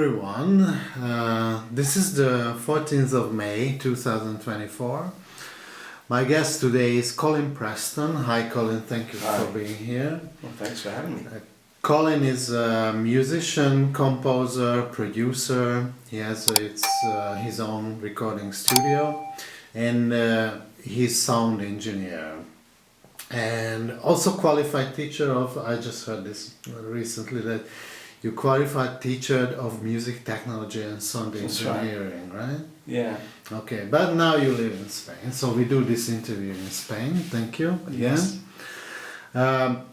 everyone. This is the 14th of May 2024. My guest today is Colin Preston. Hi Colin, thank you for being here. Well, thanks for having me. Colin is a musician, composer, producer. He has his own recording studio and he's sound engineer. And also qualified teacher of, I just heard this recently, that you qualified teacher of music technology and sound engineering, right? Yeah. Okay, but now you live in Spain, so we do this interview in Spain. Thank you again. Yes. I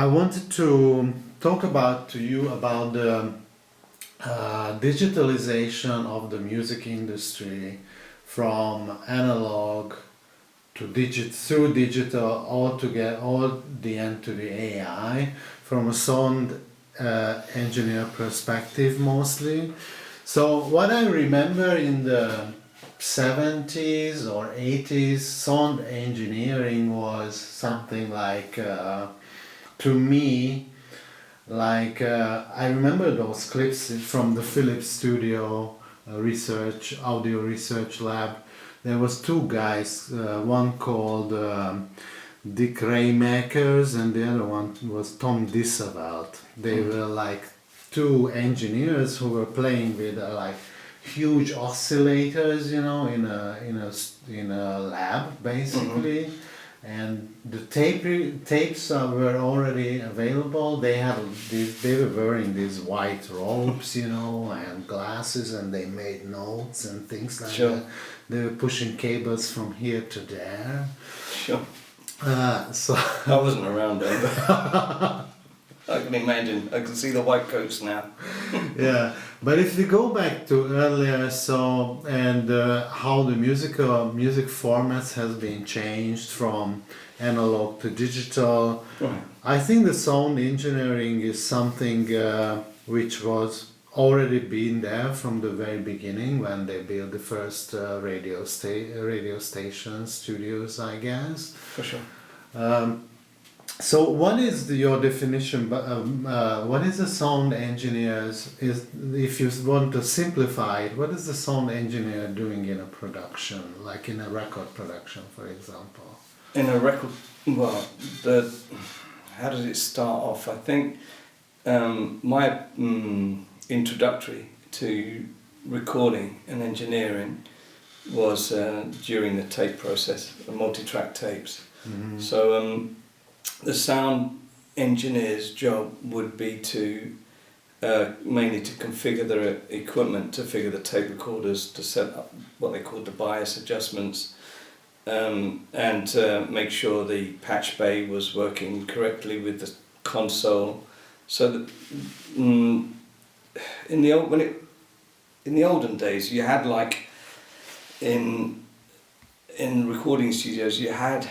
wanted to talk to you about the digitalization of the music industry from analog to through digital all the end to the AI, from a sound engineer perspective mostly. So what I remember in the 70s or 80s, sound engineering was something like, to me, like I remember those clips from the Philips studio audio research lab. There was two guys, one called Dick Raymakers and the other one was Tom Disavelt. They were like two engineers who were playing with like huge oscillators, you know, in a lab basically. And the tapes were already available. They were wearing these white robes, you know, and glasses, and they made notes and things like that. They were pushing cables from here to there. Sure. So I wasn't around then, but I can imagine. I can see the white coats now. Yeah, but if we go back to earlier, how the music formats has been changed from analog to digital, Right. I think the sound engineering is something which was already been there from the very beginning when they built the first radio station studios, I guess. For sure. So what is your definition, what is a sound engineer, if you want to simplify it, what is the sound engineer doing in a production, like in a record production, for example? In a record, well, how does it start off? I think my introductory to recording and engineering was during the tape process, the multi-track tapes. Mm-hmm. So the sound engineer's job would be to mainly to configure their equipment, to figure the tape recorders, to set up what they called the bias adjustments, and make sure the patch bay was working correctly with the console. So that in the olden days, you had like in recording studios, you had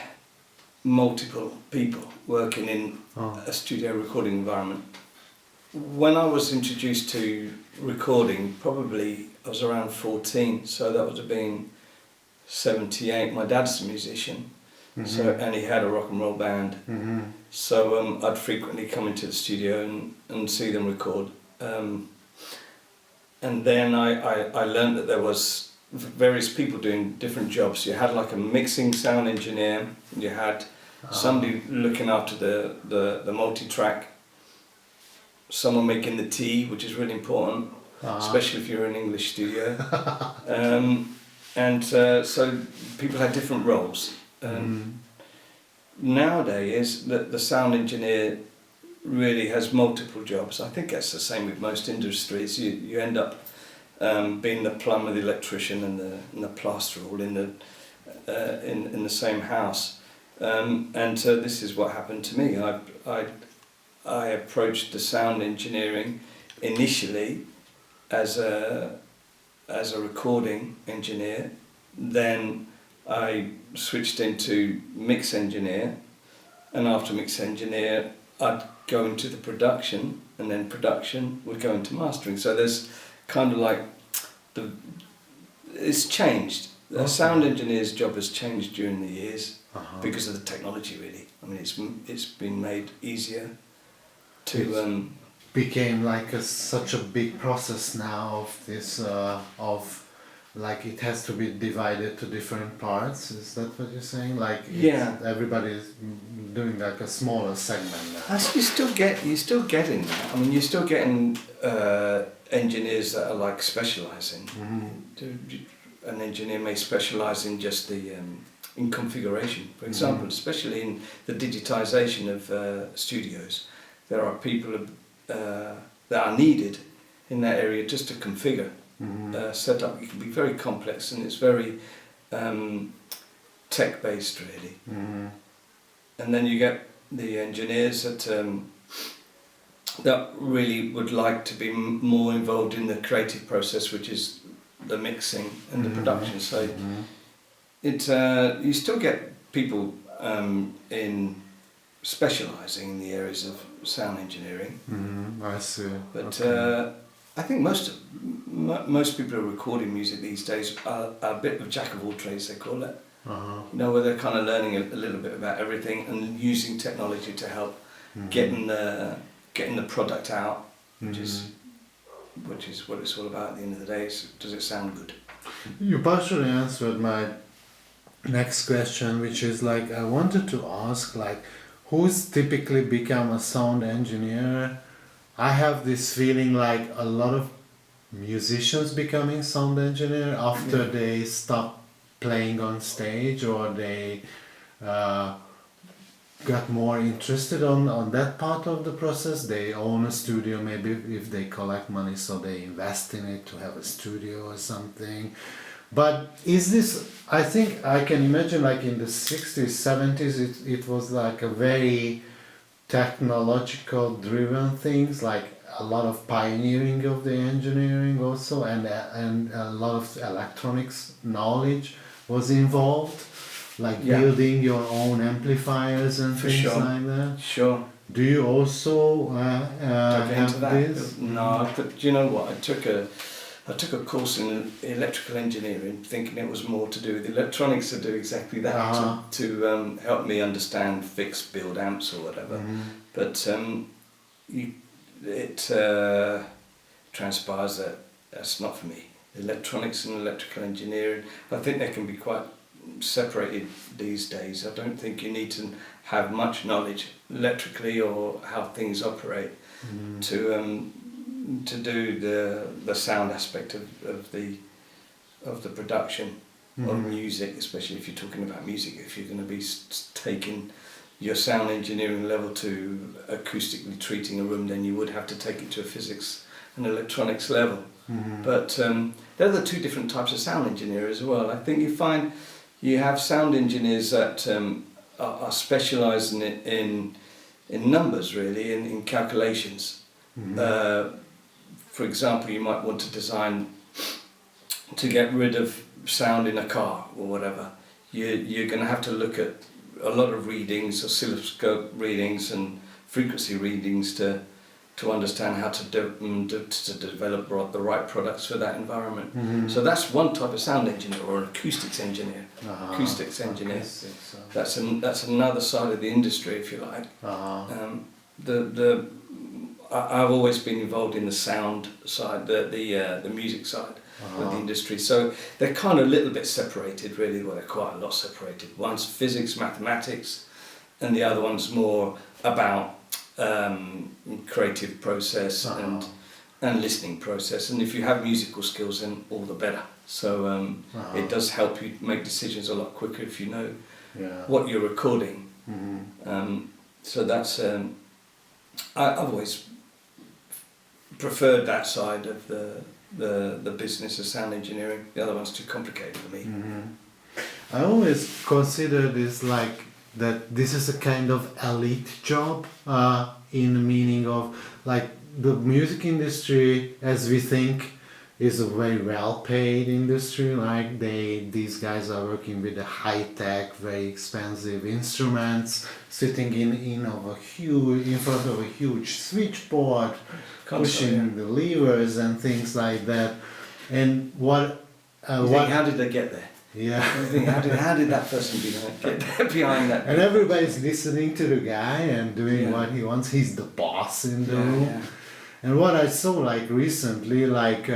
multiple people working in a studio recording environment. When I was introduced to recording, probably I was around 14, so that would have been 78. My dad's a musician, and he had a rock and roll band. Mm-hmm. So I'd frequently come into the studio and see them record. And then I learned that there was various people doing different jobs. You had like a mixing sound engineer, you had somebody looking after the multi-track, someone making the tea, which is really important, especially if you're in an English studio. So people had different roles. Nowadays, the sound engineer really has multiple jobs. I think that's the same with most industries. You end up being the plumber, the electrician, and the plasterer all in the same house. So this is what happened to me. I approached the sound engineering initially as a recording engineer. Then I switched into mix engineer, and after mix engineer, I'd go into the production, and then production would go into mastering. So there's kind of like it's changed. The sound engineer's job has changed during the years because of the technology. Really, I mean, it's been made easier to became like such a big process now of this of like it has to be divided to different parts. Is that what you're saying? Like everybody is doing like a smaller segment now. You're still getting that. I mean, you're still getting engineers that are like specialising. An engineer may specialise in just the in configuration, for example, especially in the digitisation of studios. There are people that are needed in that area just to configure. Setup. It can be very complex and it's very tech based really. And then you get the engineers that really would like to be more involved in the creative process, which is the mixing and the production. So you still get people in specialising in the areas of sound engineering. I see. But I think most people who are recording music these days are a bit of jack of all trades, they call it. You know, where they're kind of learning a little bit about everything and using technology to help getting the product out, which is what it's all about at the end of the day. Does it sound good? You partially answered my next question, which is like I wanted to ask like who's typically become a sound engineer. I have this feeling like a lot of musicians becoming sound engineer after they stop playing on stage or they got more interested on that part of the process. They own a studio, maybe if they collect money, so they invest in it to have a studio or something. But is this, I think I can imagine like in the 60s, 70s, it was like a very technological driven things, like a lot of pioneering of the engineering also, and a lot of electronics knowledge was involved, like building your own amplifiers and things like that. Sure. Do you also have this? No, but do you know what? I took a course in electrical engineering, thinking it was more to do with electronics to do exactly that, to help me understand fixed build amps or whatever. But it transpires that that's not for me. Electronics and electrical engineering, I think they can be quite separated these days. I don't think you need to have much knowledge electrically or how things operate to do the sound aspect of the production of music, especially if you're talking about music. If you're going to be taking your sound engineering level to acoustically treating a room, then you would have to take it to a physics and electronics level. But they're the two different types of sound engineer as well. I think you find you have sound engineers that are specialising in numbers, really, in calculations. For example, you might want to design to get rid of sound in a car or whatever. You're going to have to look at a lot of readings, oscilloscope readings and frequency readings to understand how to develop the right products for that environment. So that's one type of sound engineer, or an acoustics engineer. Acoustics engineer. That's another side of the industry, if you like. I've always been involved in the sound side, the music side of the industry. So they're kind of a little bit separated, really. Well, they're quite a lot separated. One's physics, mathematics, and the other one's more about creative process and listening process. And if you have musical skills, then all the better. So it does help you make decisions a lot quicker if you know what you're recording. So that's I've always preferred that side of the business of sound engineering. The other one's too complicated for me. I always consider this like that this is a kind of elite job in the meaning of like the music industry as we think is a very well paid industry. Like these guys are working with the high tech, very expensive instruments, sitting in front of a huge switchboard, pushing the levers and things like that. And how did they get there? Yeah. How did that person get there behind that? And everybody's listening to the guy and doing what he wants. He's the boss in the room. And what I saw like recently, like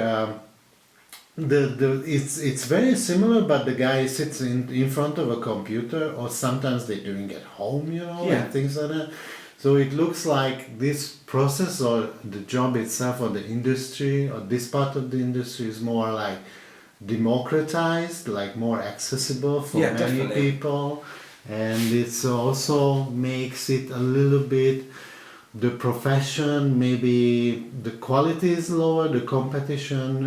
it's very similar, but the guy sits in front of a computer, or sometimes they're doing it home, you know, Yeah. and things like that. So it looks like this process or the job itself or the industry or this part of the industry is more like democratized, like more accessible for Yeah, many definitely. people, and it's also makes it a little bit the profession, maybe the quality is lower, the competition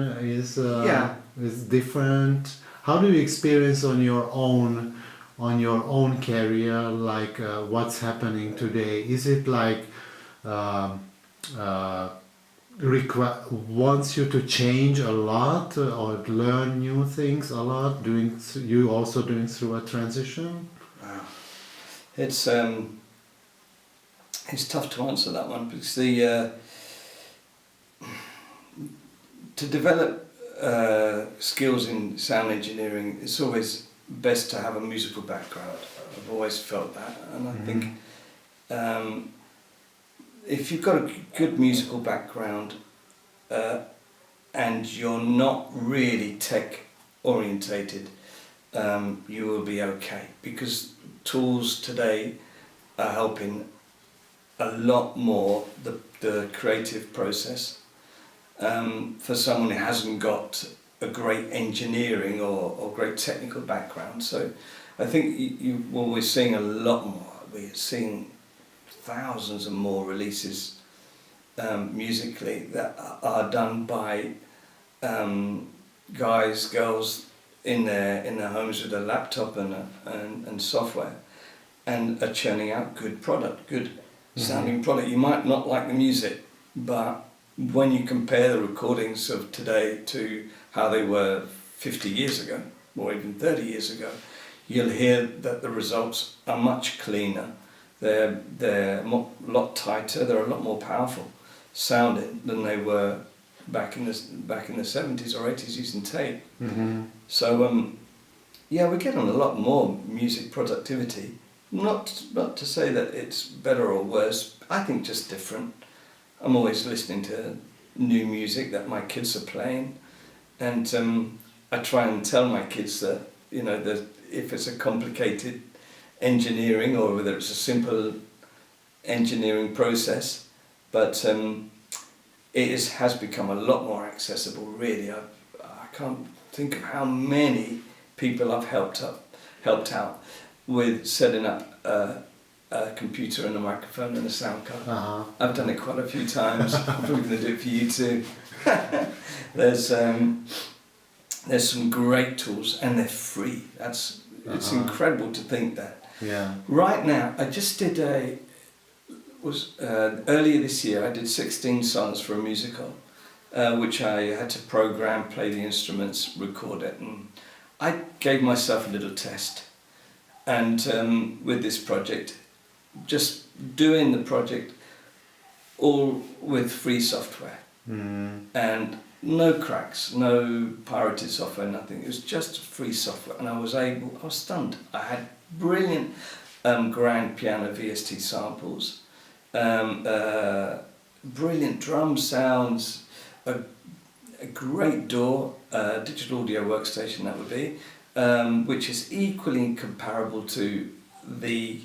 Yeah. is different. How do you experience on your own career, like what's happening today? Is it like um uh, wants you to change a lot or learn new things a lot? You also doing through a transition? Wow. It's it's tough to answer that one because to develop skills in sound engineering, it's always best to have a musical background. I've always felt that, and I think if you've got a good musical background and you're not really tech orientated, you will be okay, because tools today are helping a lot more the creative process. For someone who hasn't got a great engineering or great technical background. So I think we're seeing a lot more. We're seeing thousands and more releases musically that are done by guys, girls in their homes with a laptop and software, and are churning out good product, good sounding product. You might not like the music, but when you compare the recordings of today to how they were 50 years ago, or even 30 years ago, you'll hear that the results are much cleaner. They're a lot tighter. They're a lot more powerful sounding than they were back in the 70s or 80s using tape. So yeah, we're getting a lot more music productivity. Not to say that it's better or worse. I think just different. I'm always listening to new music that my kids are playing, and I try and tell my kids that, you know, that if it's a complicated engineering or whether it's a simple engineering process, but has become a lot more accessible. Really, I can't think of how many people I've helped out with setting up a computer and a microphone and a sound card. I've done it quite a few times. I'm probably going to do it for you too. There's some great tools and they're free. It's incredible to think that. Yeah. Right now, I just did earlier this year. I did 16 songs for a musical, which I had to program, play the instruments, record it, and I gave myself a little test. And with this project, just doing the project all with free software and no cracks, no pirated software, nothing. It was just free software, and I was stunned. I had brilliant grand piano VST samples, brilliant drum sounds, a great DAW, digital audio workstation that would be, which is equally comparable to the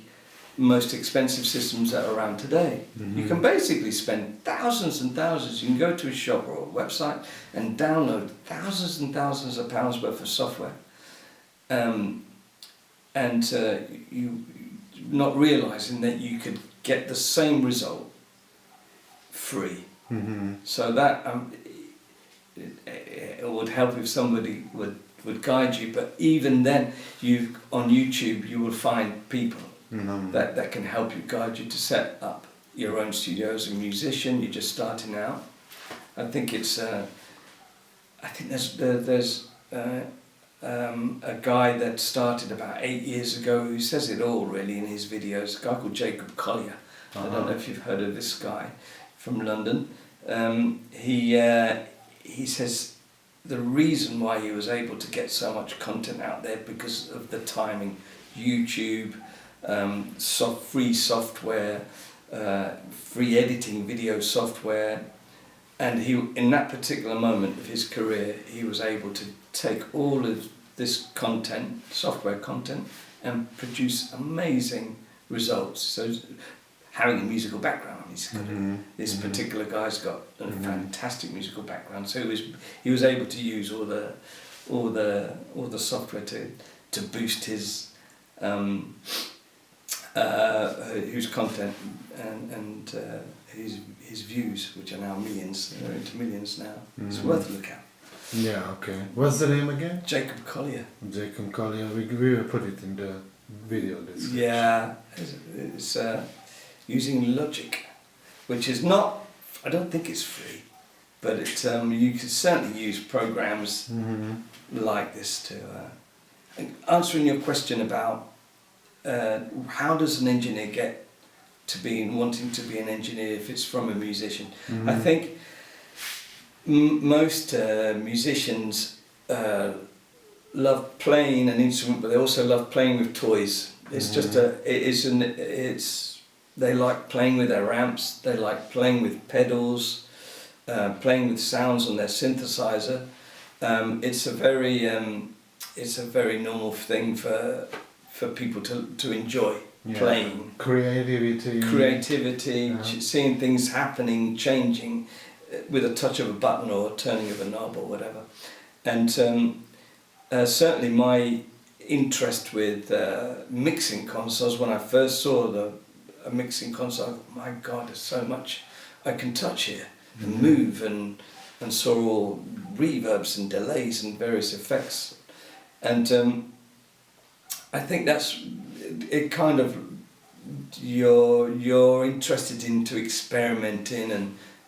most expensive systems that are around today. You can basically spend thousands and thousands. You can go to a shop or a website and download thousands and thousands of pounds worth of software, and you not realizing that you could get the same result free. So that it would help if somebody would guide you, but even then, on YouTube you will find people that can help you, guide you to set up your own studio as a musician. You're just starting out. I think it's I think there's a guy that started about 8 years ago who says it all really in his videos, a guy called Jacob Collier. I don't know if you've heard of this guy from London. He says the reason why he was able to get so much content out there because of the timing. YouTube, free software, free editing video software, And he, in that particular moment of his career, he was able to take all of this content, software content, and produce amazing results. So, having a musical background, he's got this particular guy's got a fantastic musical background. So he was able to use all the software to boost his content and his views, which are now millions. They're into millions now. It's worth a look at. Yeah, okay. What's the name again? Jacob Collier. Jacob Collier. We will put it in the video description. Yeah, it's using Logic, which is not, I don't think it's free, but it you can certainly use programs like this to answering your question about how does an engineer get to be wanting to be an engineer if it's from a musician. I think most musicians love playing an instrument, but they also love playing with toys. It's just they like playing with their amps, they like playing with pedals, playing with sounds on their synthesizer. It's a very normal thing for people to enjoy playing. Creativity, seeing things happening, changing with a touch of a button or turning of a knob or whatever. And certainly my interest with mixing consoles, when I first saw a mixing console, I thought, my God, there's so much I can touch here and move and saw all reverbs and delays and various effects. And I think that's it. Kind of you're interested into experimenting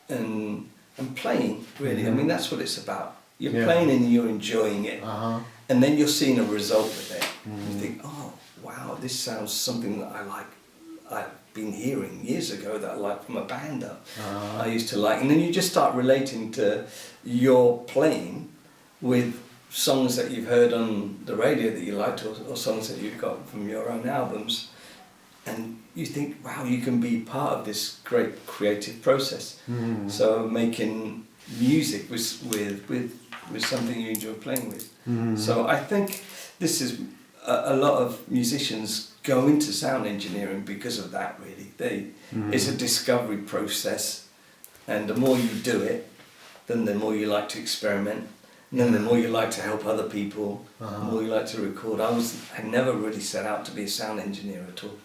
and playing, really. I mean, that's what it's about. You're playing and you're enjoying it, and then you're seeing a result with it. You think, oh wow, this sounds something that I like. I've been hearing years ago that I liked from a band that I used to like, and then you just start relating to your playing with songs that you've heard on the radio that you liked, or songs that you've got from your own albums, and you think, wow, you can be part of this great creative process. So making music with something you enjoy playing with. So I think this is a lot of musicians go into sound engineering because of that, really. It's a discovery process, and the more you do it, then the more you like to experiment, and then the more you like to help other people, the more you like to record. I never really set out to be a sound engineer at all.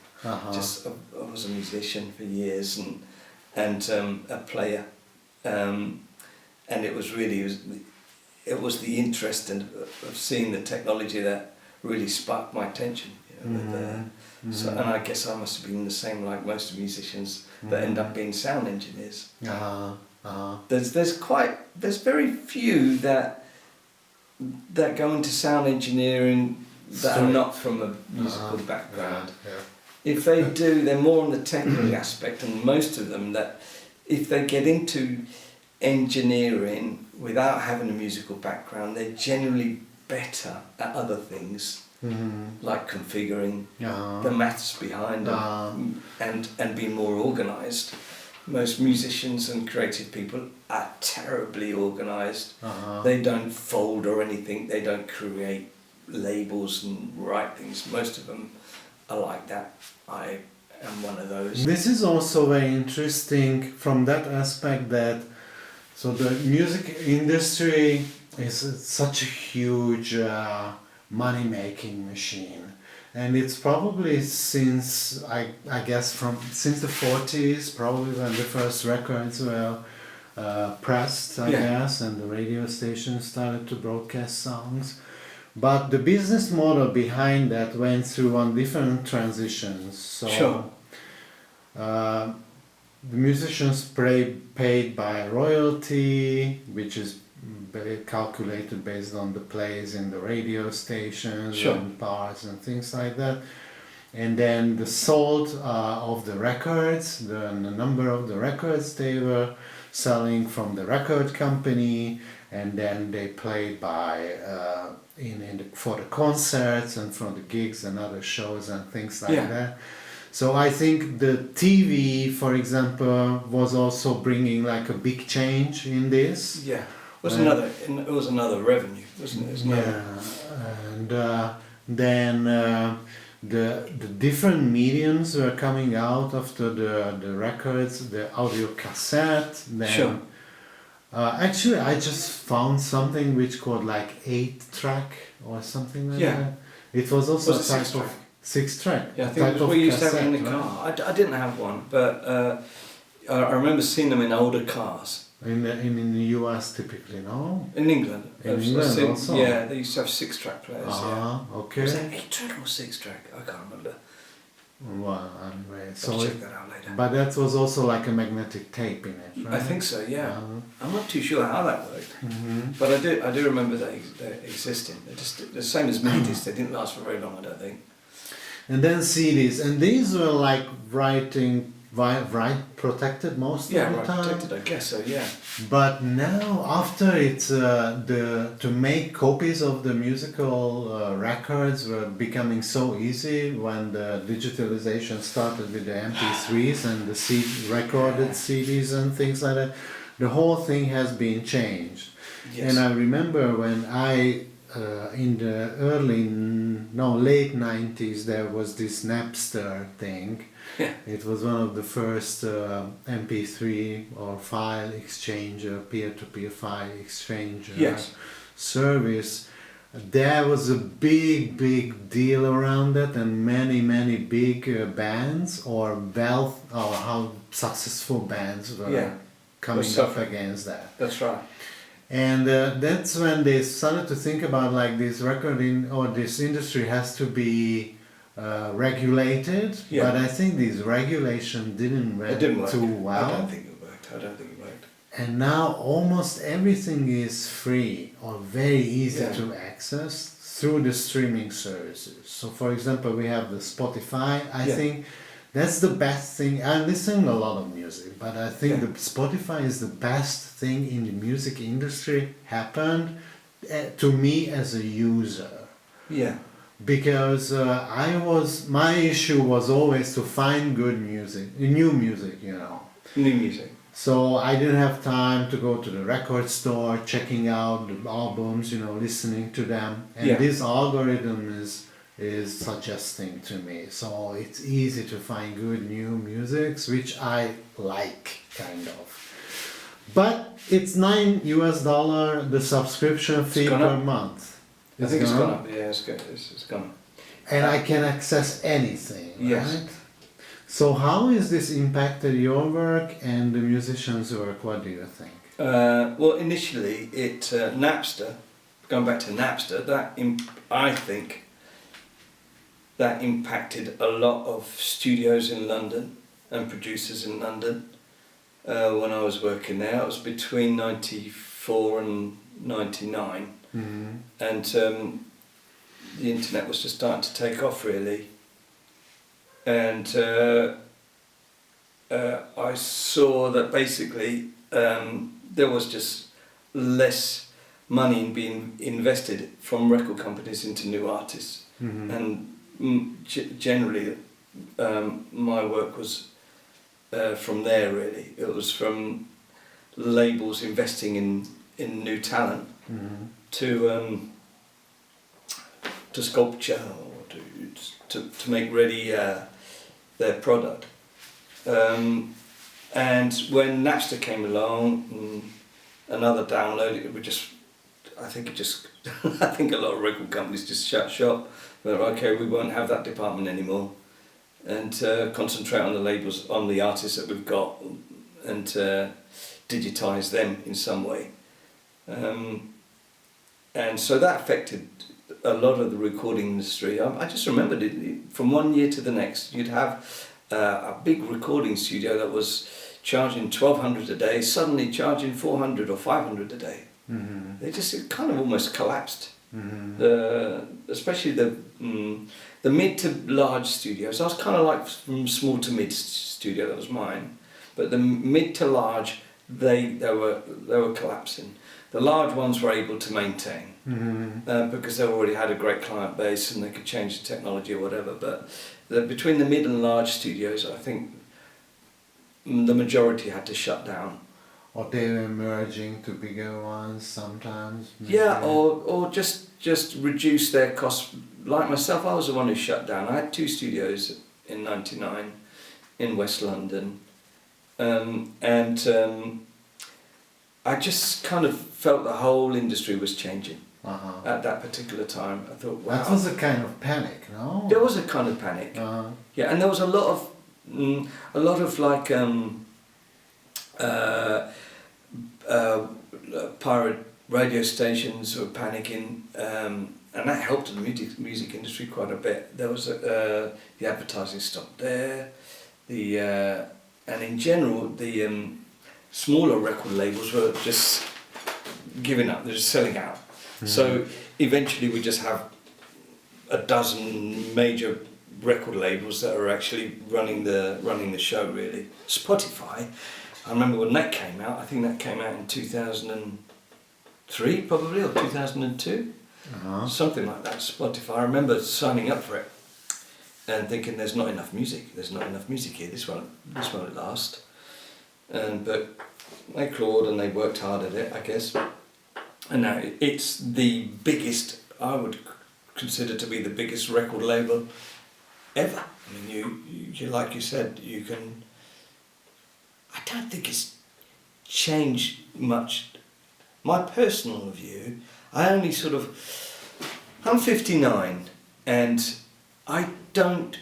Just I was a musician for years and a player, and it was the interest of seeing the technology that really sparked my attention. So, and I guess I must have been the same like most musicians that end up being sound engineers. There's very few that go into sound engineering that are not from a musical background. If they do, they're more on the technical aspect, and most of them, that if they get into engineering without having a musical background, they're generally better at other things, like configuring the maths behind them, and being more organised. Most musicians and creative people are terribly organised. They don't fold or anything, they don't create labels and write things. Most of them are like that. I am one of those. This is also very interesting from that aspect that the music industry is such a huge money-making machine, and it's probably since since the 40s, probably when the first records were pressed, I guess, and the radio stations started to broadcast songs. But the business model behind that went through on different transitions. So the musicians paid by royalty, which is calculated based on the plays in the radio stations and bars and things like that. And then the sold of the records, the number of the records they were selling from the record company, and then they played by for the concerts and for the gigs and other shows and things like that. So I think the TV, for example, was also bringing like a big change in this. Yeah. It was another revenue, wasn't it? It was And then the different mediums were coming out after the records, the audio cassette. Then, Sure. Actually, I just found something which called like 8-track or something like Yeah. that. It was also Was a it type 6-track? of 6-track. Yeah, I think it was what you used to have in the car. I didn't have one, but I remember seeing them in older cars. In the US typically, no? In England. In England also? Yeah, they used to have 6-track players. Okay. Was that 8-track or 6-track? I can't remember. Well, anyway, I'll check that out later. but that was also like a magnetic tape in it, right? I think so. Yeah. I'm not too sure how that worked, Mm-hmm. but I do remember they existing. They're just the same as mini discs. They didn't last for very long, I don't think. And then CDs, and these were like write protected most of the Yeah, right. time. Protected, I guess so. Yeah. But now, after it's to make copies of the musical records were becoming so easy when the digitalization started with the MP3s and the recorded CDs and things like that. The whole thing has been changed. Yes. And I remember when I in the late 90s there was this Napster thing. Yeah. It was one of the first MP3 or file exchanger, peer-to-peer file exchanger Yes. service. There was a big deal around that, and many big bands or how successful bands were coming up against that. That's right. And that's when they started to think about like this recording or this industry has to be regulated. Yeah. But I think this regulation didn't work too well. I don't think it worked. And now almost everything is free or very easy to access through the streaming services. So for example, we have the Spotify. I think that's the best thing. I listen a lot of music, but I think the Spotify is the best thing in the music industry happened to me as a user. Yeah. Because my issue was always to find good music, new music, New music. So I didn't have time to go to the record store, checking out the albums, listening to them. And this algorithm is suggesting to me. So it's easy to find good new musics, which I like, kind of. But it's $9 the subscription fee per month. I think it's gone up. Yeah, it's gone up. And I can access anything, yes. right? So how is this impacted your work and the musicians' work? What do you think? Well, initially, Napster, going back to Napster, I think that impacted a lot of studios in London and producers in London when I was working there. It was between 94 and 99. Mm-hmm. And the internet was just starting to take off, really. And I saw that basically there was just less money being invested from record companies into new artists. Mm-hmm. And generally my work was from there, really. It was from labels investing in new talent. Mm-hmm. To sculpture or to make ready their product. And when Napster came along, another download, I think a lot of record companies just shut shop. They're okay, we won't have that department anymore, and concentrate on the labels, on the artists that we've got, and digitize them in some way. And so that affected a lot of the recording industry. I just remembered it from one year to the next. You'd have a big recording studio that was charging $1,200 a day, suddenly charging $400 or $500 a day. Mm-hmm. It kind of almost collapsed. Mm-hmm. Especially the mid to large studios. I was kind of like from small to mid studio, that was mine. But the mid to large, they were collapsing. The large ones were able to maintain because they already had a great client base and they could change the technology or whatever. But between the mid and large studios, I think the majority had to shut down. Or they were merging to bigger ones sometimes. Maybe. Yeah, or just reduce their costs. Like myself, I was the one who shut down. I had 2 studios in '99 in West London, and I just kind of felt the whole industry was changing at that particular time. I thought, wow. That was a kind of panic, no? There was a kind of panic. Yeah, and there was a lot of like pirate radio stations were panicking, and that helped the music industry quite a bit. There was the advertising stopped there, and in general the smaller record labels were just giving up. They're just selling out. So eventually we just have a dozen major record labels that are actually running the show really. Spotify, I remember when that came out. I think that came out in 2003 probably, or 2002, something like that. Spotify. I remember signing up for it and thinking, "There's not enough music. There's not enough music here. This won't last." But they clawed and they worked hard at it, I guess. And now it's the biggest. I would consider to be the biggest record label ever. I mean, you like you said, you can. I don't think it's changed much. My personal view, I'm 59 and I don't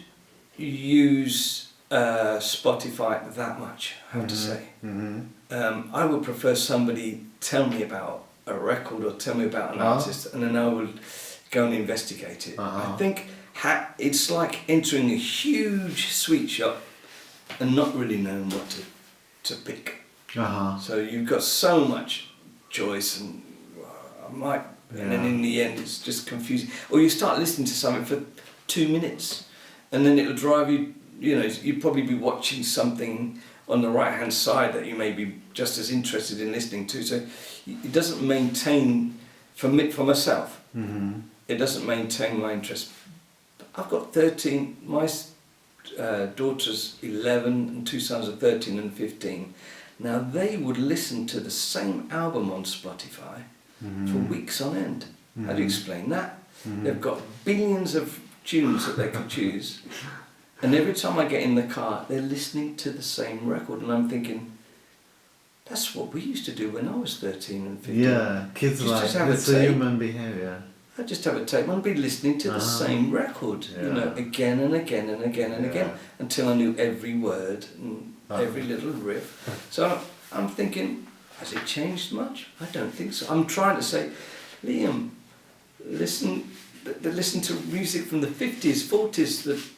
use Spotify that much, I have to say. I would prefer somebody tell me about a record or tell me about an artist, and then I would go and investigate it. I think it's like entering a huge sweet shop and not really knowing what to pick. So you've got so much choice, and and then in the end it's just confusing. Or you start listening to something for 2 minutes, and then it'll drive you. You'd probably be watching something on the right hand side that you may be just as interested in listening to. So it doesn't maintain, for myself, it doesn't maintain my interest. I've got 13. My daughter's 11 and 2 sons are 13 and 15. Now they would listen to the same album on Spotify for weeks on end. How do you explain that? They've got billions of tunes that they can choose, and every time I get in the car they're listening to the same record, and I'm thinking, that's what we used to do when I was 13 and 15. Yeah, kids it's a human behaviour. I'd just have a tape. I'd be listening to the same record, again and again and again and again, until I knew every word and every little riff. So I'm thinking, has it changed much? I don't think so. I'm trying to say, Liam, listen to music from the 50s, 40s,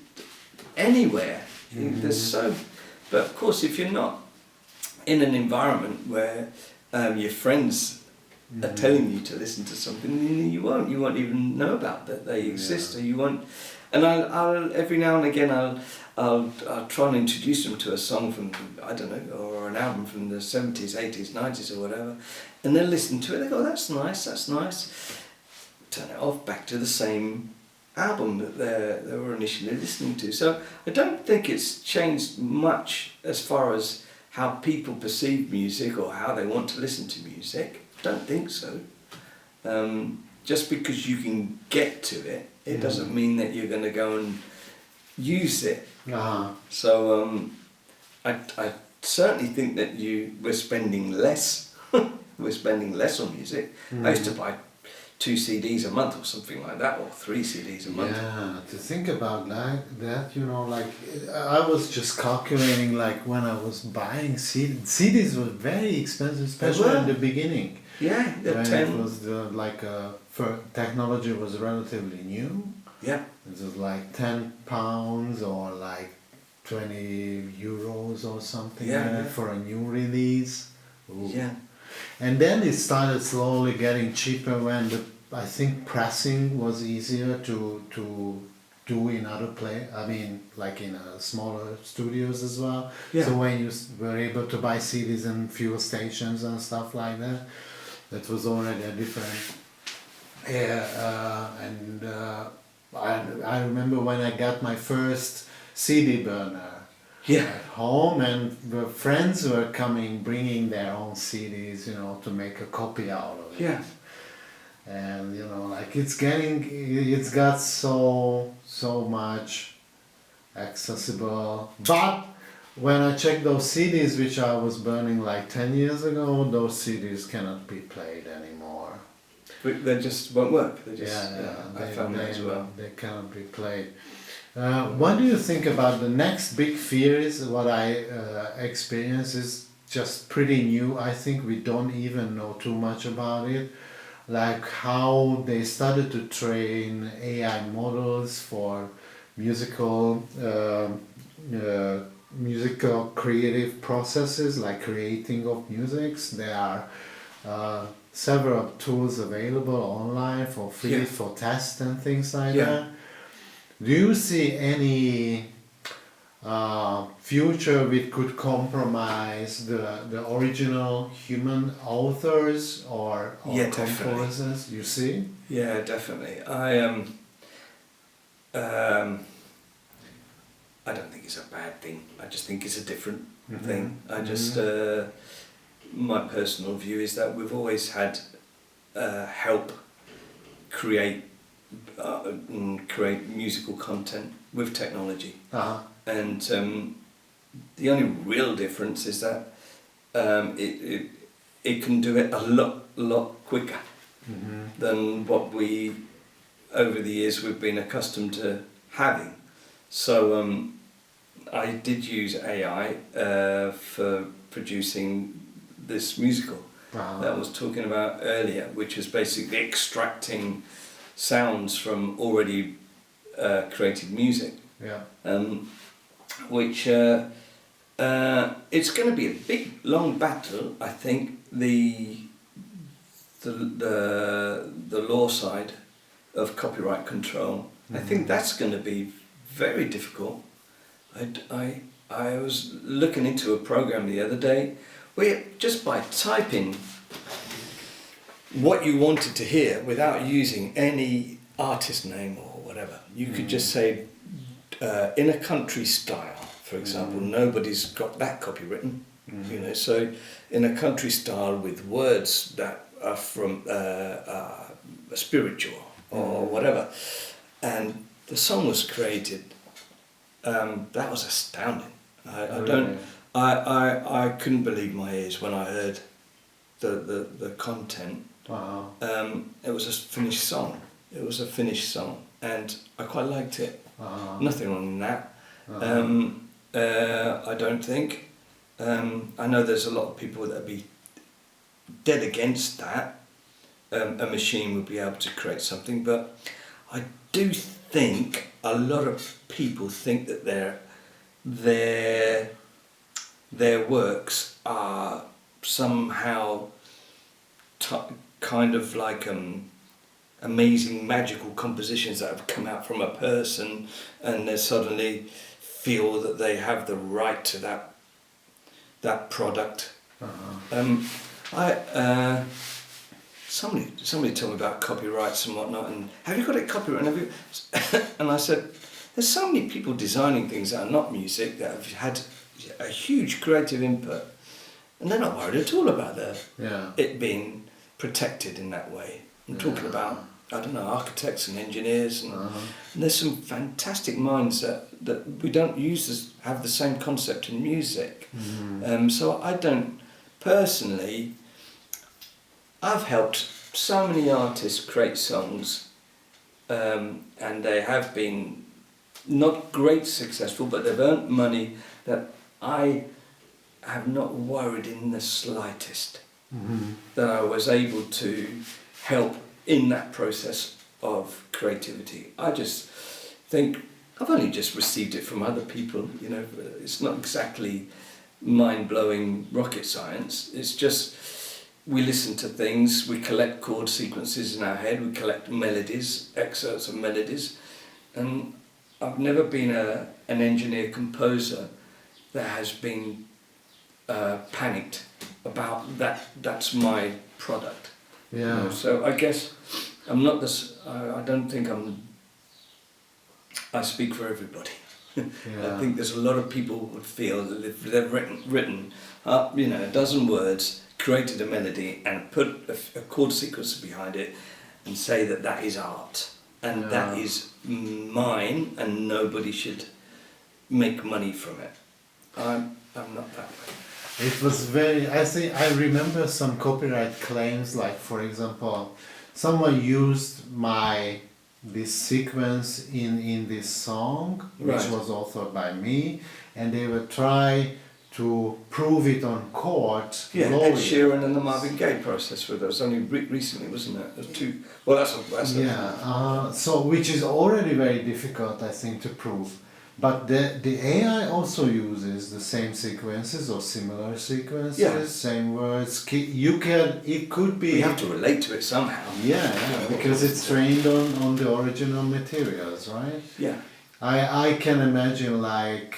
anywhere. There's so, but of course, if you're not in an environment where your friends are telling you to listen to something, you won't even know about that they exist, or you won't. And I'll every now and again I'll try and introduce them to a song from, I don't know, or an album from the 70s, 80s, 90s or whatever, and they'll listen to it, they go, that's nice, turn it off, back to the same album that they were initially listening to. So I don't think it's changed much as far as how people perceive music or how they want to listen to music. Don't think so. Just because you can get to it, it doesn't mean that you're going to go and use it. So I certainly think that we're spending less. We're spending less on music. I used to buy 2 CDs a month or something like that, or 3 CDs a month. Yeah, to think about that, I was just calculating, when I was buying CDs were very expensive, especially in the beginning. Yeah, when 10. It was technology was relatively new. Yeah. It was like £10 or like 20 euros or something for a new release. Ooh. Yeah. And then it started slowly getting cheaper when I think pressing was easier to do in other in smaller studios as well. Yeah. So when you were able to buy CDs in fuel stations and stuff like that, that was already a different I remember when I got my first CD burner Yeah. at home, and the friends were coming, bringing their own CDs, you know, to make a copy out of it. Yeah. And you know, like it's got so much accessible. But when I check those CDs which I was burning like 10 years ago, those CDs cannot be played anymore. But they just won't work. They just, I they, found that as well. they cannot be played. What do you think about the next big fears? What I experience is just pretty new. I think we don't even know too much about it. Like how they started to train AI models for musical creative processes, like creating of musics. There are several tools available online for free for tests and things like that. Do you see any future which could compromise the original human authors or composers? You see? Yeah, definitely. I don't think it's a bad thing. I just think it's a different thing. I just my personal view is that we've always had help create musical content with technology. And the only real difference is that it can do it a lot quicker than what we over the years we've been accustomed to having. So I did use AI for producing this musical that I was talking about earlier, which was basically extracting sounds from already created music. Which it's going to be a big long battle. I think the law side of copyright control. I think that's going to be very difficult. I was looking into a program the other day where just by typing what you wanted to hear without using any artist name or whatever, you could just say in a country style, for example. Nobody's got that copywritten, you know. So in a country style with words that are from spiritual or whatever, and the song was created. That was astounding. I couldn't believe my ears when I heard the content. Wow. It was a finished song. And I quite liked it. Nothing wrong in that. I don't think. I know there's a lot of people that would be dead against that. A machine would be able to create something, but I do think a lot of people think that their works are somehow kind of like amazing magical compositions that have come out from a person, and they suddenly feel that they have the right to that product. Somebody told me about copyrights and whatnot, and have you got it copyrighted? And I said, there's so many people designing things that are not music that have had a huge creative input, and they're not worried at all about it being protected in that way. I'm talking about, I don't know, architects and engineers, and there's some fantastic minds that we don't have the same concept in music. So I don't, personally, I've helped so many artists create songs, and they have been not great successful, but they've earned money that I have not worried in the slightest that I was able to help in that process of creativity. I just think I've only just received it from other people, you know. It's not exactly mind-blowing rocket science. It's just we listen to things, we collect chord sequences in our head, we collect melodies, excerpts of melodies, and I've never been an engineer composer that has been panicked about that's my product. You know? So I guess I'm not this. I don't think I'm I speak for everybody. Yeah. I think there's a lot of people who would feel that if they've written up, you know, a dozen words, created a melody and put a chord sequence behind it and say that that is art and that is mine and nobody should make money from it. I'm not that way. It was very, I remember some copyright claims, like for example, someone used this sequence in this song, which Right. was authored by me, and they would try to prove it on court. Yeah, Ed lawyers. Sheeran and the Marvin Gaye process were those only recently, wasn't it? There's two. Well, that's So which is already very difficult, I think, to prove. But the AI also uses the same sequences or similar sequences, Yeah. same words. It could be. We have to relate to it somehow. Yeah, because it's trained on the original materials, right? Yeah. I can imagine like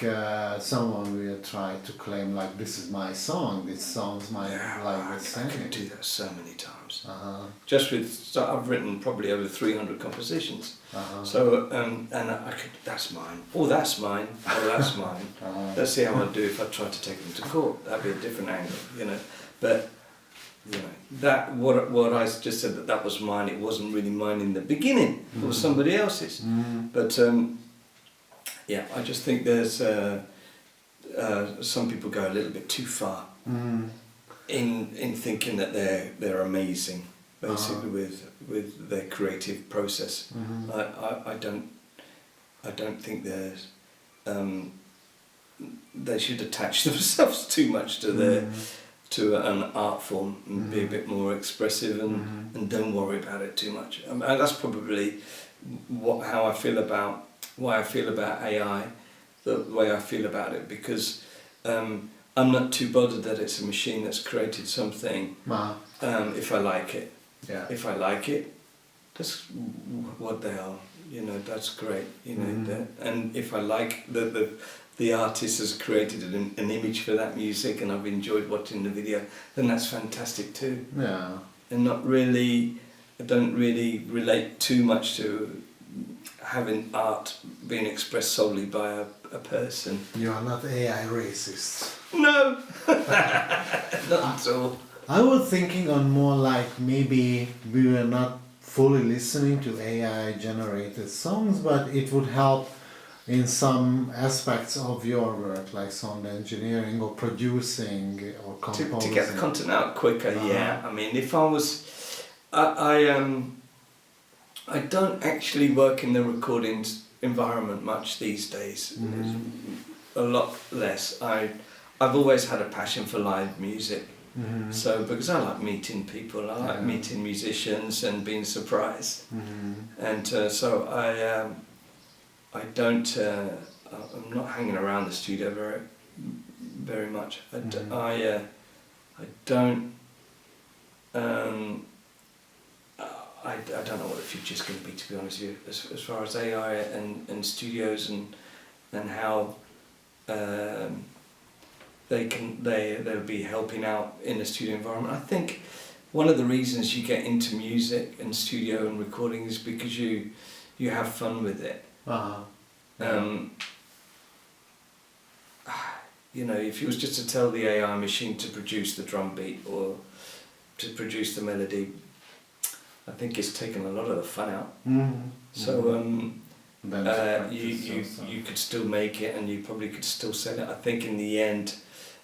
someone will try to claim like this is my song, this song's my I the same. could do that so many times. Uh-huh. So I've written probably over 300 compositions. Uh-huh. So and I could. That's mine. Oh, that's mine. Oh, that's mine. Let's see how I'd do if I tried to take them to court. That'd be a different angle, you know. But you know that what I just said that was mine. It wasn't really mine in the beginning. It was somebody else's. But yeah, I just think there's some people go a little bit too far in thinking that they're amazing, basically with their creative process. I don't think there's they should attach themselves too much to an art form and be a bit more expressive and don't worry about it too much. And that's probably why I feel about AI, the way I feel about it, because I'm not too bothered that it's a machine that's created something. If I like it, if I like it, that's what the hell, you know, that's great, you know. And if I like the artist has created an image for that music and I've enjoyed watching the video, then that's fantastic too. Yeah. And I don't really relate too much to having art being expressed solely by a person. You are not AI racist. No, not at all. I was thinking on more like maybe we were not fully listening to AI generated songs, but it would help in some aspects of your work, like sound engineering or producing or composing. To get the content out quicker, yeah. I mean, if I was, I don't actually work in the recordings environment much these days. A lot less. I've always had a passion for live music. So because I like meeting people, I like meeting musicians and being surprised. And so I don't. I'm not hanging around the studio very much. I don't. I don't know what the future's going to be, to be honest with you, as far as AI and studios and how they'll be helping out in the studio environment. I think one of the reasons you get into music and studio and recording is because you have fun with it. You know, if you was just to tell the AI machine to produce the drum beat or to produce the melody, I think it's taken a lot of the fun out. So you could still make it and you probably could still sell it. I think in the end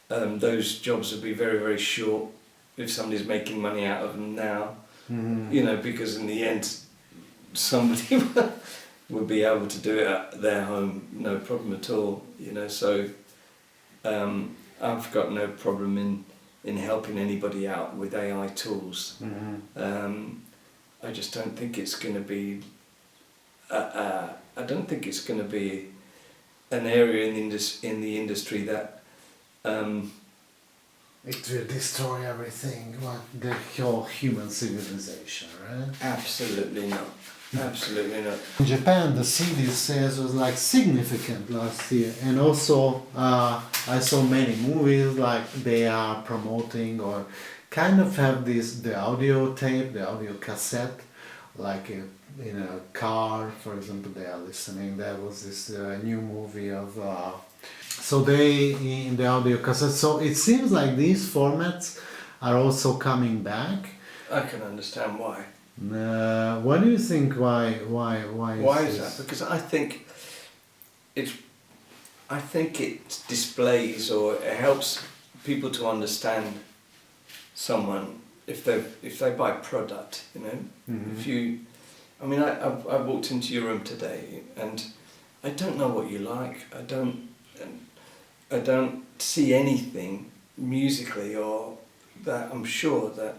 those jobs would be very, very short if somebody's making money out of them now. You know, because in the end somebody would be able to do it at their home, no problem at all. You know, so I've got no problem in helping anybody out with AI tools. I just don't think it's going to be. I don't think it's going to be an area in the industry that. It will destroy everything, like the whole human civilization, right? Absolutely not. Absolutely not. In Japan, the CD sales was like significant last year, and also I saw many movies like they are promoting or kind of have the audio tape, the audio cassette like in a car, for example, they are listening. There was this new movie of so they in the audio cassette. So it seems like these formats are also coming back. I can understand why. What do you think? Why Is that? Because I think it displays or it helps people to understand someone if they buy product. You know, if you, I mean, I walked into your room today and I don't know what you like. I don't see anything musically or that. I'm sure that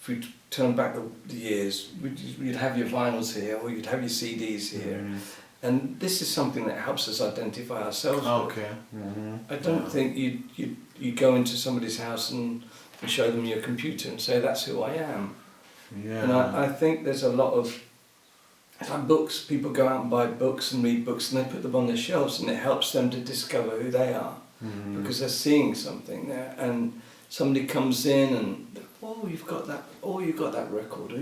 if we turn back the years, you'd have your vinyls here or you'd have your CDs here. And this is something that helps us identify ourselves. Okay. I don't think you go into somebody's house and show them your computer and say, that's who I am. Yeah. And I think there's a lot of like books. People go out and buy books and read books and they put them on their shelves and it helps them to discover who they are because they're seeing something there. And somebody comes in and, oh, you've got that record.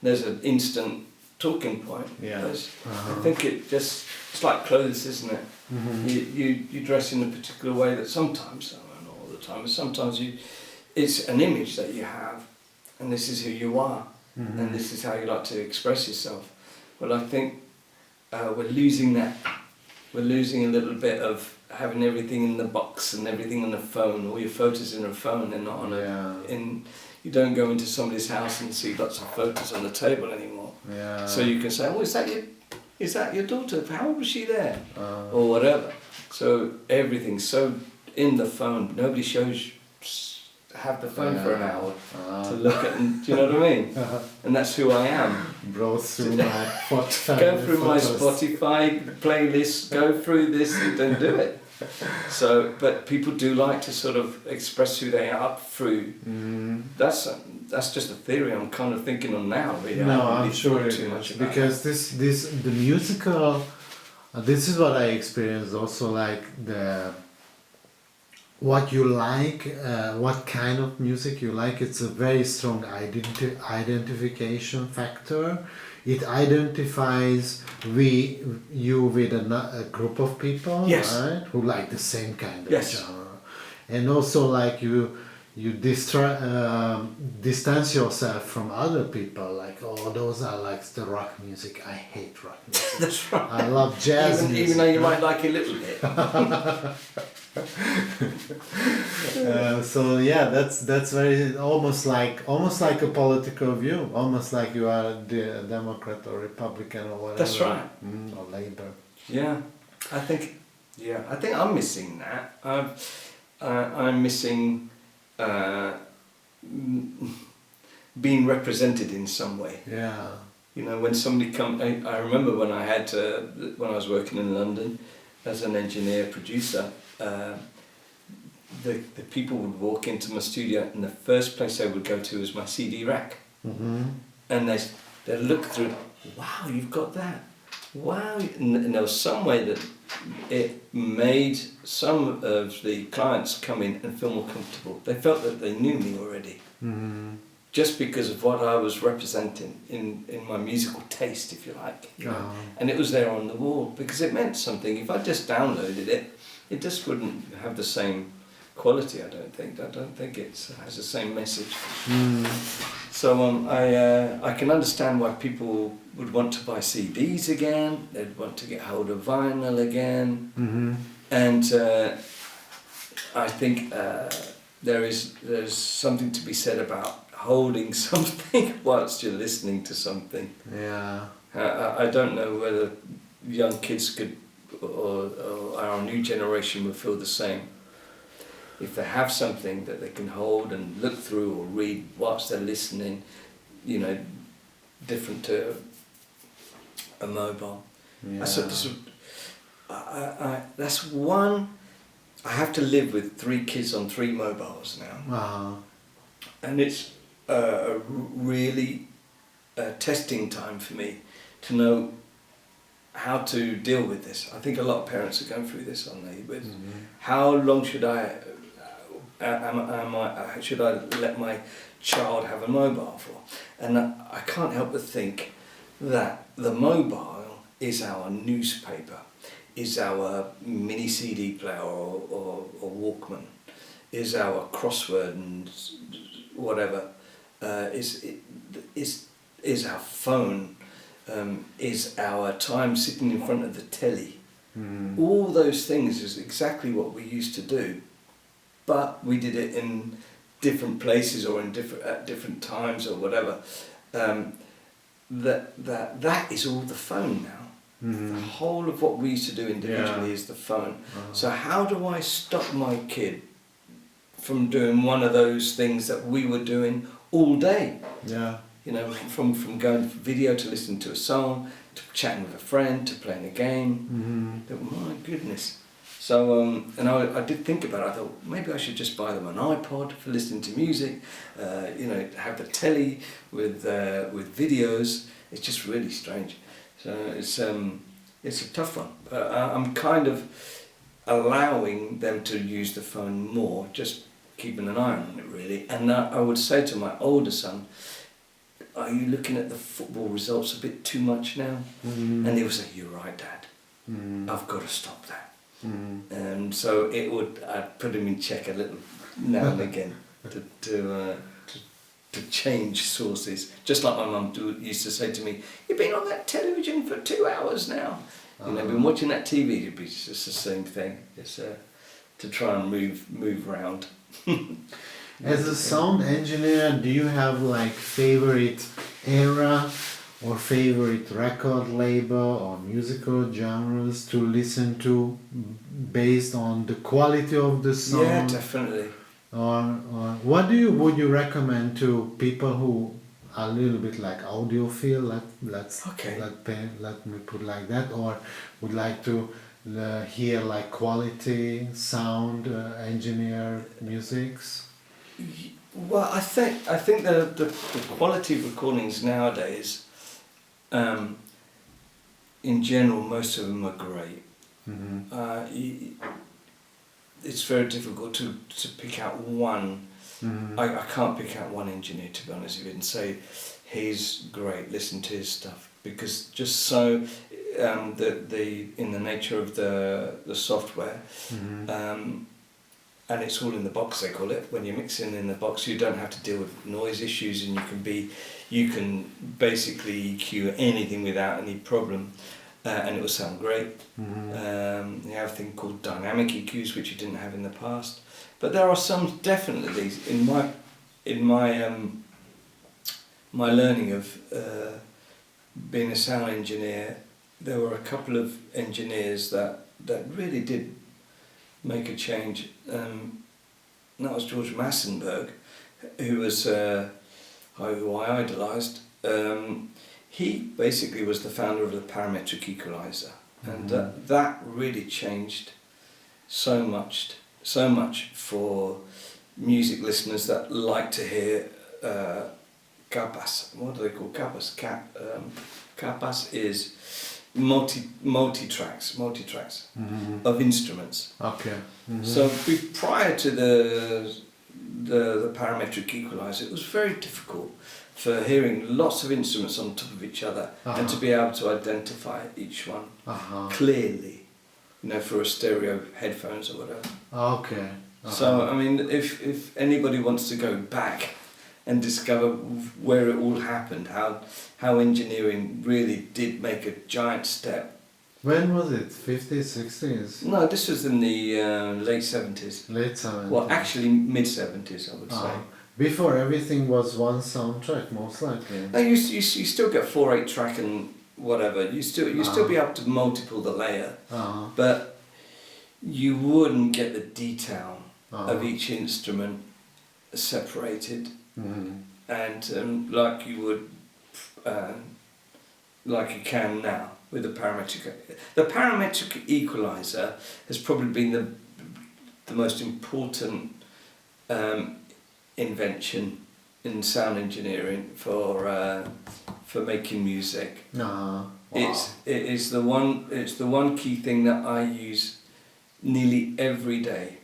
There's an instant talking point. Yeah. I think it's like clothes, isn't it? You dress in a particular way that sometimes, not all the time, but sometimes it's an image that you have, and this is who you are, and this is how you like to express yourself. Well, I think we're losing that. We're losing a little bit of having everything in the box and everything on the phone. All your photos in a phone and not on you don't go into somebody's house and see lots of photos on the table anymore. Yeah. So you can say, oh, is that your daughter? How old was she there? Or whatever. So everything's so in the phone. Nobody have the phone for an hour to look at, and do you know what I mean? And that's who I am. Browse through my Spotify. Go through my Spotify playlist, go through this and then do it. So, but people do like to sort of express who they are through. That's just a theory I'm kind of thinking on now. Really. No, I'm sure it is because the musical. This is what I experienced also, like what you like, what kind of music you like. It's a very strong identification factor. It identifies you with a group of people, right, who like the same kind of genre, and also like you distance yourself from other people. Like, oh, those are like the rock music. I hate rock music. That's right. I love jazz music. Even though you might like a little bit. So yeah, that's very almost like a political view, almost like you are a Democrat or Republican or whatever. That's right. Or Labour. Yeah, I think I'm missing that. I'm missing being represented in some way. Yeah. You know, when somebody I remember when when I was working in London as an engineer producer. The people would walk into my studio and the first place they would go to was my CD rack. And they'd look through, wow, you've got that. Wow. And there was some way that it made some of the clients come in and feel more comfortable. They felt that they knew me already. Just because of what I was representing in my musical taste, if you like. And it was there on the wall because it meant something. If I just downloaded it, it just wouldn't have the same quality, I don't think. I don't think it has the same message. So I can understand why people would want to buy CDs again. They'd want to get hold of vinyl again. And I think there's something to be said about holding something whilst you're listening to something. Yeah. I don't know whether young kids could or our new generation will feel the same. If they have something that they can hold and look through or read whilst they're listening, you know, different to a mobile. Yeah. That's one. I have to live with 3 kids on 3 mobiles now. And it's really a testing time for me to know how to deal with this. I think a lot of parents are going through this, aren't they? With how long should I let my child have a mobile for? And I can't help but think that the mobile is our newspaper, is our mini CD player or Walkman, is our crossword and whatever, is our phone, is our time sitting in front of the telly. All those things is exactly what we used to do, but we did it in different places or in at different times or whatever. That is all the phone now. The whole of what we used to do individually is the phone. So how do I stop my kid from doing one of those things that we were doing all day? Yeah. You know, from going for video to listening to a song, to chatting with a friend, to playing a game. My goodness. So, and I did think about it. I thought, maybe I should just buy them an iPod for listening to music, you know, have the telly with videos. It's just really strange. So it's a tough one. But I'm kind of allowing them to use the phone more, just keeping an eye on it really. And I would say to my older son, are you looking at the football results a bit too much now? And he would say, you're right, Dad. I've got to stop that. And so I'd put him in check a little now and again to change sources. Just like my mum used to say to me, you've been on that television for 2 hours now. You know, been watching that TV. It'd be just the same thing. It's to try and move around. As a sound engineer, do you have like favorite era or favorite record label or musical genres to listen to based on the quality of the song? Yeah, definitely. Or what would you recommend to people who are a little bit like audiophile? Let me put like that, or would like to hear like quality sound engineer musics? Well, I think the quality of recordings nowadays, in general, most of them are great. It's very difficult to pick out one. I can't pick out one engineer, to be honest with you, and say he's great, listen to his stuff, because just so in the nature of the software, and it's all in the box, they call it. When you're mixing in the box, you don't have to deal with noise issues, and you can basically EQ anything without any problem, and it will sound great. You have a thing called dynamic EQs, which you didn't have in the past. But there are some definitely in my learning of being a sound engineer. There were a couple of engineers that really did make a change. That was George Massenburg, who I idolised. He basically was the founder of the parametric equalizer, and that really changed so much for music listeners that like to hear capas. What do they call capas? Capas is multi-tracks of instruments. Okay. So prior to the parametric equalizer, it was very difficult for hearing lots of instruments on top of each other and to be able to identify each one clearly, you know, for a stereo headphones or whatever. Okay. So I mean, if anybody wants to go back and discover where it all happened, how engineering really did make a giant step. When was it? 50s, 60s? No, this was in the late 70s. Late 70s. Well, actually mid 70s, I would say. Before everything was one soundtrack, most likely. No, you still get 4/8 track and whatever. You still be able to multiple the layer, but you wouldn't get the detail of each instrument separated, and like you would, like you can now with the parametric. The parametric equalizer has probably been the most important invention in sound engineering for making music. Wow. It's the one key thing that I use nearly every day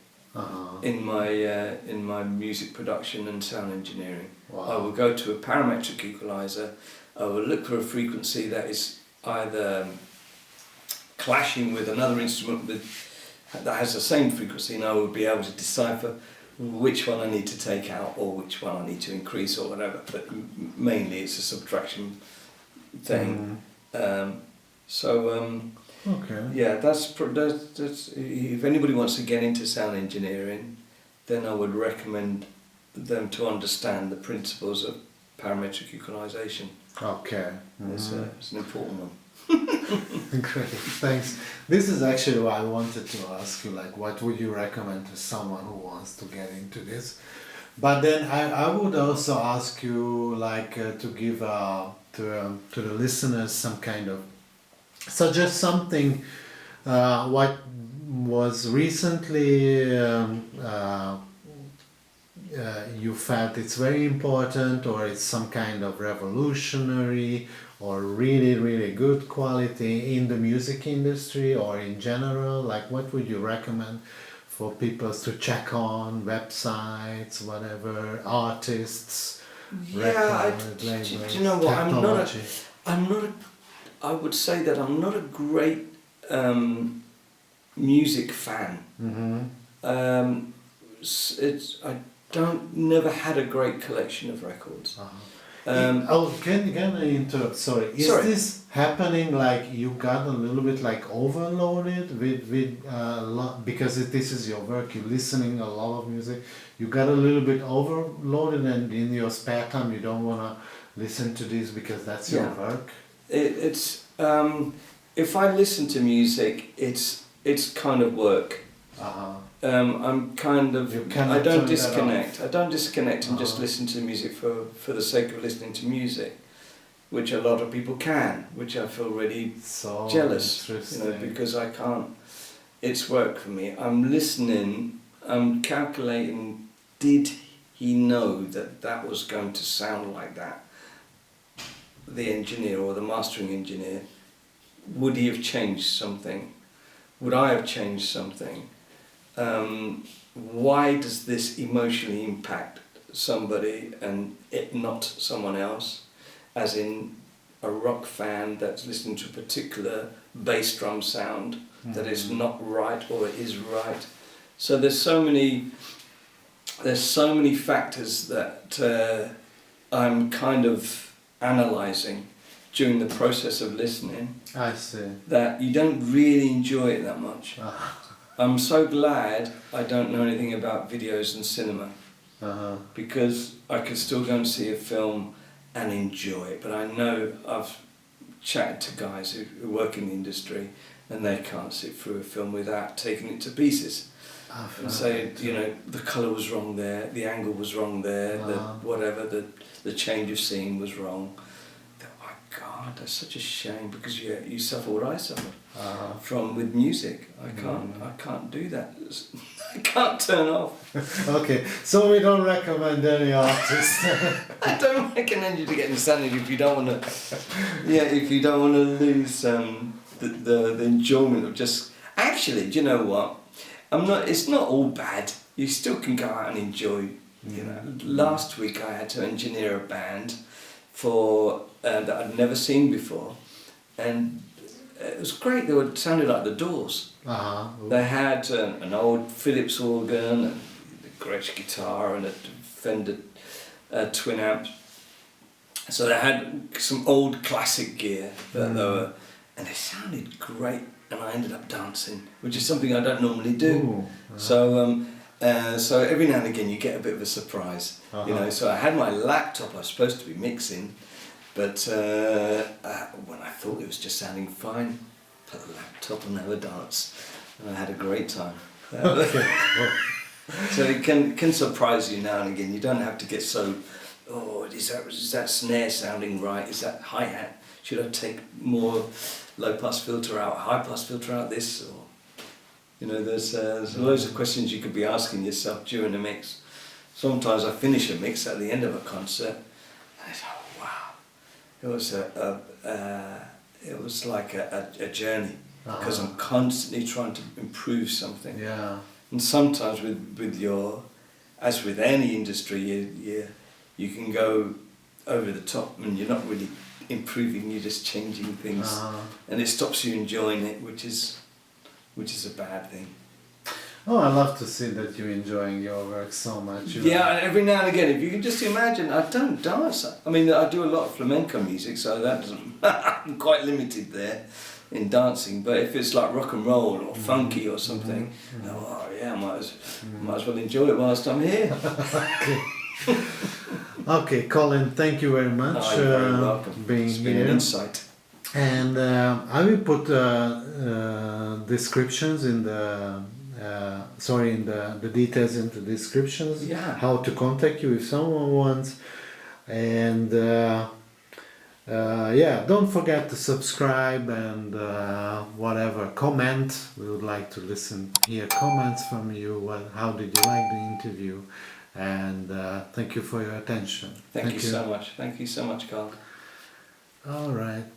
in my music production and sound engineering. I will go to a parametric equalizer, I would look for a frequency that is either clashing with another instrument that has the same frequency, and I would be able to decipher which one I need to take out or which one I need to increase or whatever. But mainly it's a subtraction thing. Okay. Yeah, that's if anybody wants to get into sound engineering, then I would recommend them to understand the principles of parametric equalization. Okay. It's an important one. Great, thanks. This is actually why I wanted to ask you, like, what would you recommend to someone who wants to get into this? But then I would also ask you, like, to give to the listeners some kind of suggest something. What was recently you felt it's very important, or it's some kind of revolutionary, or really, really good quality in the music industry or in general? Like, what would you recommend for people to check on websites, whatever, artists, record labels, do you know what? technology? I would say that I'm not a great music fan. Never had a great collection of records. Can I interrupt? Sorry. Is this happening, like you got a little bit like overloaded with because this is your work, you're listening a lot of music, you got a little bit overloaded, and in your spare time you don't want to listen to this because that's your work? It's if I listen to music, it's kind of work. I'm kind of, I don't disconnect. I don't disconnect and just listen to music for the sake of listening to music, which a lot of people can, which I feel really jealous, because I can't. It's work for me. I'm listening, I'm calculating, did he know that was going to sound like that? The engineer or the mastering engineer, would he have changed something? Would I have changed something? Why does this emotionally impact somebody and it not someone else? As in a rock fan that's listening to a particular bass drum sound that is not right or it is right. So there's so many factors that I'm kind of analysing during the process of listening. I see. That you don't really enjoy it that much. I'm so glad I don't know anything about videos and cinema, because I could still go and see a film and enjoy it. But I know I've chatted to guys who work in the industry and they can't sit through a film without taking it to pieces and say, the colour was wrong there, the angle was wrong there, the change of scene was wrong. Oh my God, that's such a shame, because you suffer what I suffered with music. I can't do that. I can't turn off. Okay, so we don't recommend any artists. I don't recommend you to get insanity if you don't want to. If you don't want to lose the enjoyment of just. Actually, do you know what? It's not all bad. You still can go out and enjoy. Last week I had to engineer a band for that I'd never seen before, and it was great. They sounded like the Doors. They had an old Philips organ and a Gretsch guitar and a Fender twin amp. So they had some old classic gear and they sounded great. And I ended up dancing, which is something I don't normally do. So every now and again you get a bit of a surprise. So I had my laptop. I was supposed to be mixing, but when I thought it was just sounding fine, put the laptop and have a dance, and I had a great time. So it can surprise you now and again. You don't have to get so, is that snare sounding right? Is that hi-hat? Should I take more low-pass filter out, high-pass filter out this? Or, there's loads of questions you could be asking yourself during a mix. Sometimes I finish a mix at the end of a concert, and it's wow. It was like a journey, because I'm constantly trying to improve something. Yeah. And sometimes as with any industry, you can go over the top, and you're not really improving. You're just changing things, and it stops you enjoying it, which is a bad thing. Oh, I love to see that you're enjoying your work so much. Yeah, and every now and again, if you can just imagine, I don't dance. I mean, I do a lot of flamenco music, so that doesn't. I'm quite limited there in dancing. But if it's like rock and roll or funky or something, oh yeah, I might as well enjoy it whilst I'm here. Okay. Okay, Colin, thank you very much Oh, you're very welcome. Being it's been here. an insight. And I will put descriptions in the the details in the descriptions. Yeah. How to contact you if someone wants, and don't forget to subscribe and whatever, comment. We would like to hear comments from you. How did you like the interview? And thank you for your attention. Thank you so much. Thank you so much, Carl. All right.